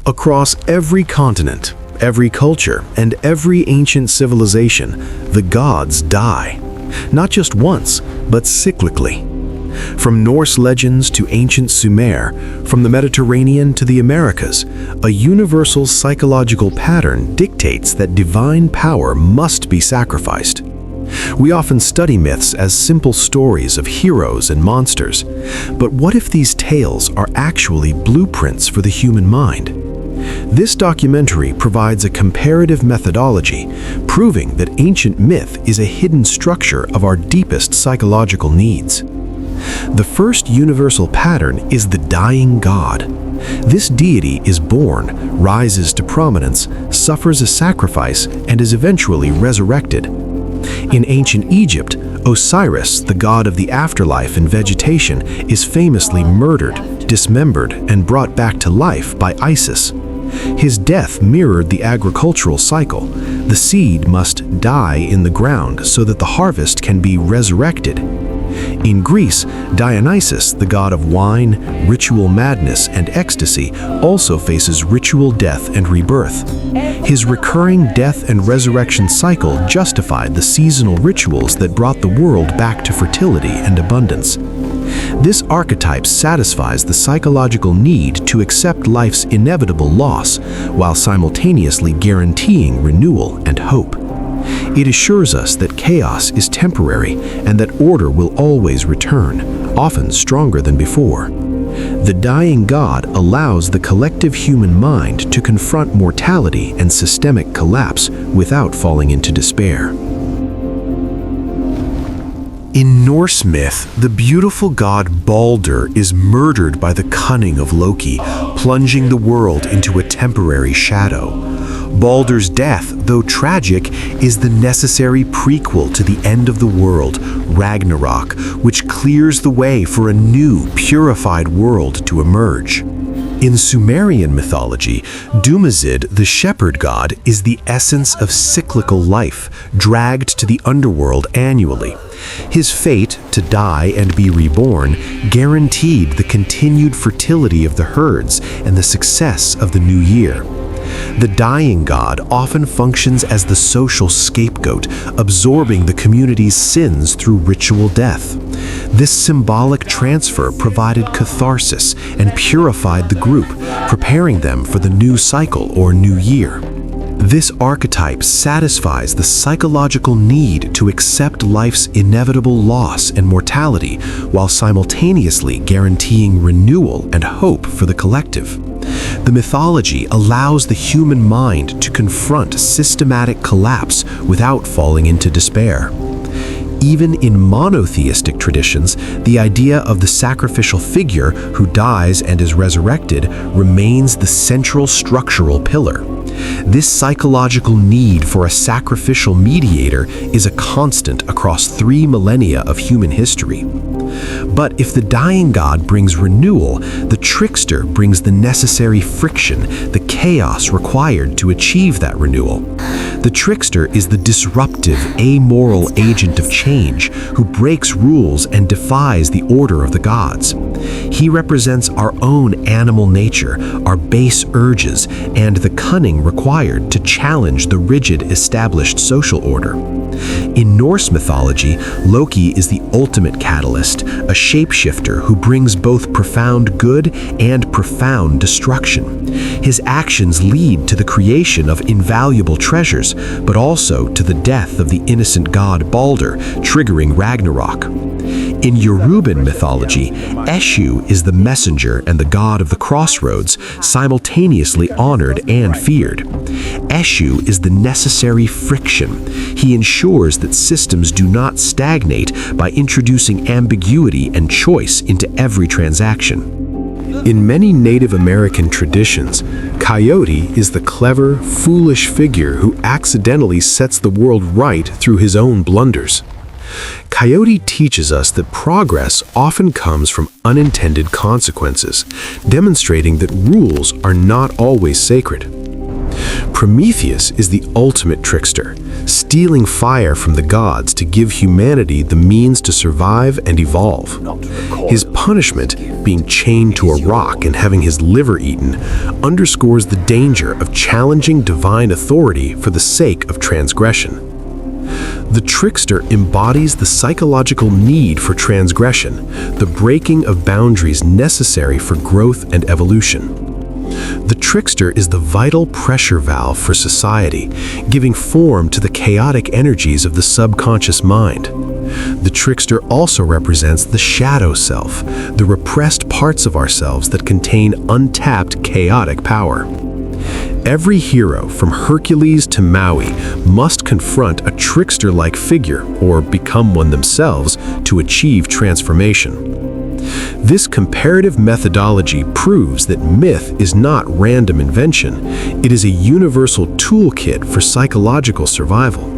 Across every continent, every culture, and every ancient civilization, the gods die. Not just once, but cyclically. From Norse legends to ancient Sumer, from the Mediterranean to the Americas, a universal psychological pattern dictates that divine power must be sacrificed. We often study myths as simple stories of heroes and monsters, but what if these tales are actually blueprints for the human mind? This documentary provides a comparative methodology, proving that ancient myth is a hidden structure of our deepest psychological needs. The first universal pattern is the dying god. This deity is born, rises to prominence, suffers a sacrifice, and is eventually resurrected. In ancient Egypt, Osiris, the god of the afterlife and vegetation, is famously murdered, dismembered, and brought back to life by Isis. His death mirrored the agricultural cycle. The seed must die in the ground so that the harvest can be resurrected. In Greece, Dionysus, the god of wine, ritual madness, and ecstasy, also faces ritual death and rebirth. His recurring death and resurrection cycle justified the seasonal rituals that brought the world back to fertility and abundance. This archetype satisfies the psychological need to accept life's inevitable loss, while simultaneously guaranteeing renewal and hope. It assures us that chaos is temporary and that order will always return, often stronger than before. The dying god allows the collective human mind to confront mortality and systemic collapse without falling into despair. In Norse myth, the beautiful god Baldr is murdered by the cunning of Loki, plunging the world into a temporary shadow. Baldr's death, though tragic, is the necessary prequel to the end of the world, Ragnarok, which clears the way for a new, purified world to emerge. In Sumerian mythology, Dumazid, the shepherd god, is the essence of cyclical life, dragged to the underworld annually. His fate, to die and be reborn, guaranteed the continued fertility of the herds and the success of the new year. The dying god often functions as the social scapegoat, absorbing the community's sins through ritual death. This symbolic transfer provided catharsis and purified the group, preparing them for the new cycle or new year. This archetype satisfies the psychological need to accept life's inevitable loss and mortality, while simultaneously guaranteeing renewal and hope for the collective. The mythology allows the human mind to confront systematic collapse without falling into despair. Even in monotheistic traditions, the idea of the sacrificial figure who dies and is resurrected remains the central structural pillar. This psychological need for a sacrificial mediator is a constant across 3 millennia of human history. But if the dying god brings renewal, the trickster brings the necessary friction, the chaos required to achieve that renewal. The trickster is the disruptive, amoral agent of change who breaks rules and defies the order of the gods. He represents our own animal nature, our base urges, and the cunning required to challenge the rigid established social order. In Norse mythology, Loki is the ultimate catalyst, a shapeshifter who brings both profound good and profound destruction. His actions lead to the creation of invaluable treasures, but also to the death of the innocent god Baldr, triggering Ragnarok. In Yoruban mythology, Eshu is the messenger and the god of the crossroads, simultaneously honored and feared. Eshu is the necessary friction. He ensures that systems do not stagnate by introducing ambiguity and choice into every transaction. In many Native American traditions, Coyote is the clever, foolish figure who accidentally sets the world right through his own blunders. Coyote teaches us that progress often comes from unintended consequences, demonstrating that rules are not always sacred. Prometheus is the ultimate trickster, stealing fire from the gods to give humanity the means to survive and evolve. His punishment, being chained to a rock and having his liver eaten, underscores the danger of challenging divine authority for the sake of transgression. The trickster embodies the psychological need for transgression, the breaking of boundaries necessary for growth and evolution. The trickster is the vital pressure valve for society, giving form to the chaotic energies of the subconscious mind. The trickster also represents the shadow self, the repressed parts of ourselves that contain untapped chaotic power. Every hero, from Hercules to Maui, must confront a trickster-like figure, or become one themselves, to achieve transformation. This comparative methodology proves that myth is not random invention. It is a universal toolkit for psychological survival.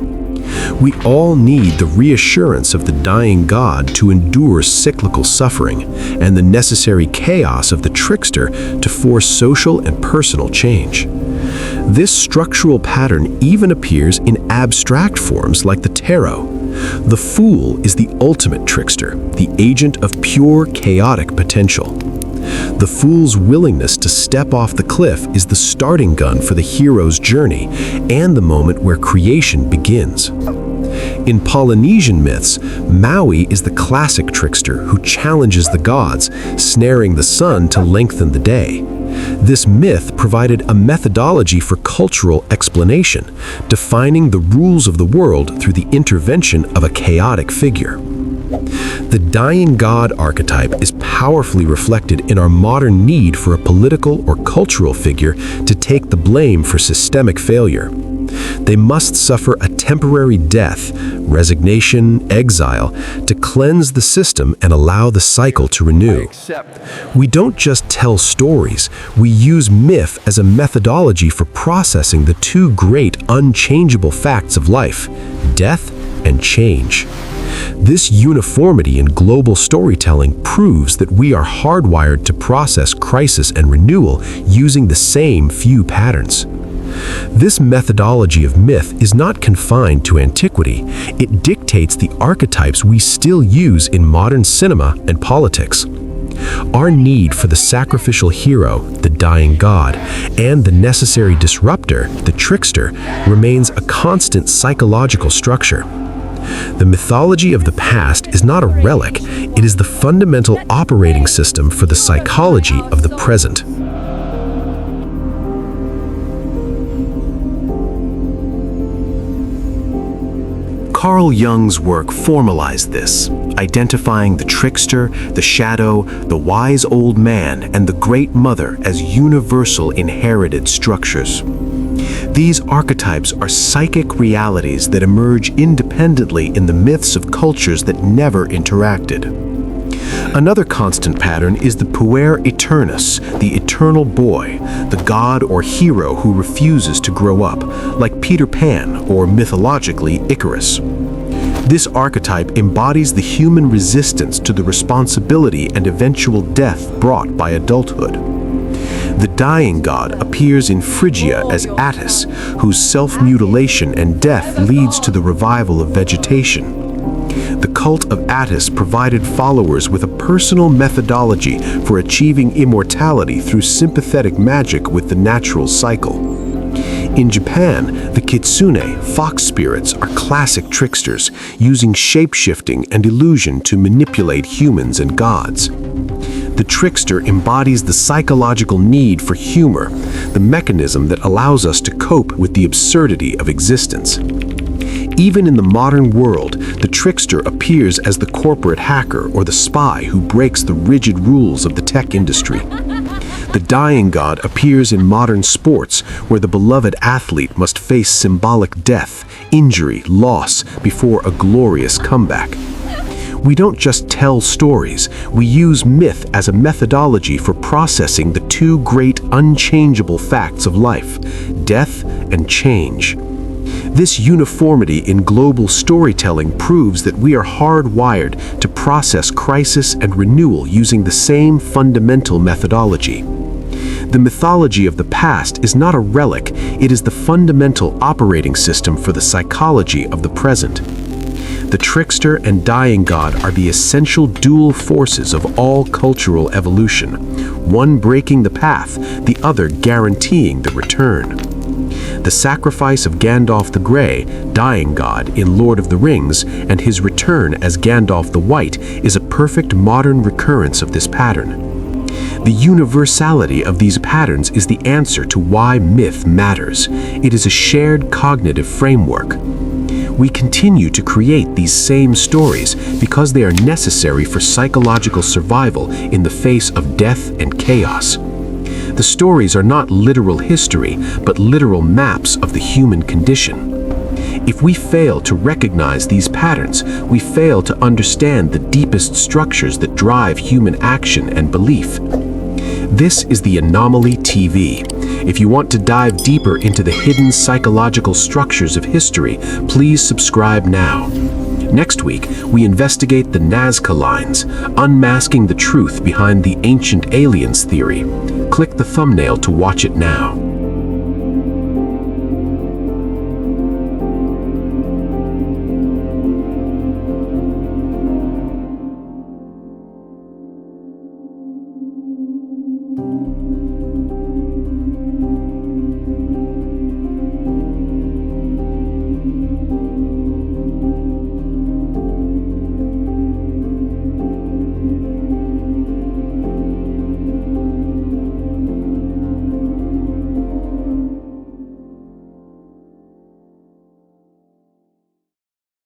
We all need the reassurance of the dying god to endure cyclical suffering, and the necessary chaos of the trickster to force social and personal change. This structural pattern even appears in abstract forms like the tarot. The fool is the ultimate trickster, the agent of pure chaotic potential. The fool's willingness to step off the cliff is the starting gun for the hero's journey and the moment where creation begins. In Polynesian myths, Maui is the classic trickster who challenges the gods, snaring the sun to lengthen the day. This myth provided a methodology for cultural explanation, defining the rules of the world through the intervention of a chaotic figure. The dying god archetype is powerfully reflected in our modern need for a political or cultural figure to take the blame for systemic failure. They must suffer a temporary death, resignation, exile, to cleanse the system and allow the cycle to renew. We don't just tell stories, we use myth as a methodology for processing the two great unchangeable facts of life: death and change. This uniformity in global storytelling proves that we are hardwired to process crisis and renewal using the same few patterns. This methodology of myth is not confined to antiquity. It dictates the archetypes we still use in modern cinema and politics. Our need for the sacrificial hero, the dying god, and the necessary disruptor, the trickster, remains a constant psychological structure. The mythology of the past is not a relic, it is the fundamental operating system for the psychology of the present. Carl Jung's work formalized this, identifying the trickster, the shadow, the wise old man, and the great mother as universal inherited structures. These archetypes are psychic realities that emerge independently in the myths of cultures that never interacted. Another constant pattern is the puer aeternus, the eternal boy, the god or hero who refuses to grow up, like Peter Pan or mythologically Icarus. This archetype embodies the human resistance to the responsibility and eventual death brought by adulthood. The dying god appears in Phrygia as Attis, whose self-mutilation and death leads to the revival of vegetation. The cult of Attis provided followers with a personal methodology for achieving immortality through sympathetic magic with the natural cycle. In Japan, the kitsune, fox spirits, are classic tricksters, using shape-shifting and illusion to manipulate humans and gods. The trickster embodies the psychological need for humor, the mechanism that allows us to cope with the absurdity of existence. Even in the modern world, the trickster appears as the corporate hacker or the spy who breaks the rigid rules of the tech industry. The dying god appears in modern sports, where the beloved athlete must face symbolic death, injury, loss before a glorious comeback. We don't just tell stories, we use myth as a methodology for processing the two great unchangeable facts of life: death and change. This uniformity in global storytelling proves that we are hardwired to process crisis and renewal using the same fundamental methodology. The mythology of the past is not a relic, it is the fundamental operating system for the psychology of the present. The trickster and dying god are the essential dual forces of all cultural evolution, one breaking the path, the other guaranteeing the return. The sacrifice of Gandalf the Grey, dying god, in Lord of the Rings, and his return as Gandalf the White is a perfect modern recurrence of this pattern. The universality of these patterns is the answer to why myth matters. It is a shared cognitive framework. We continue to create these same stories because they are necessary for psychological survival in the face of death and chaos. The stories are not literal history, but literal maps of the human condition. If we fail to recognize these patterns, we fail to understand the deepest structures that drive human action and belief. This is the Anomaly TV. If you want to dive deeper into the hidden psychological structures of history, please subscribe now. Next week, we investigate the Nazca lines, unmasking the truth behind the ancient aliens theory. Click the thumbnail to watch it now.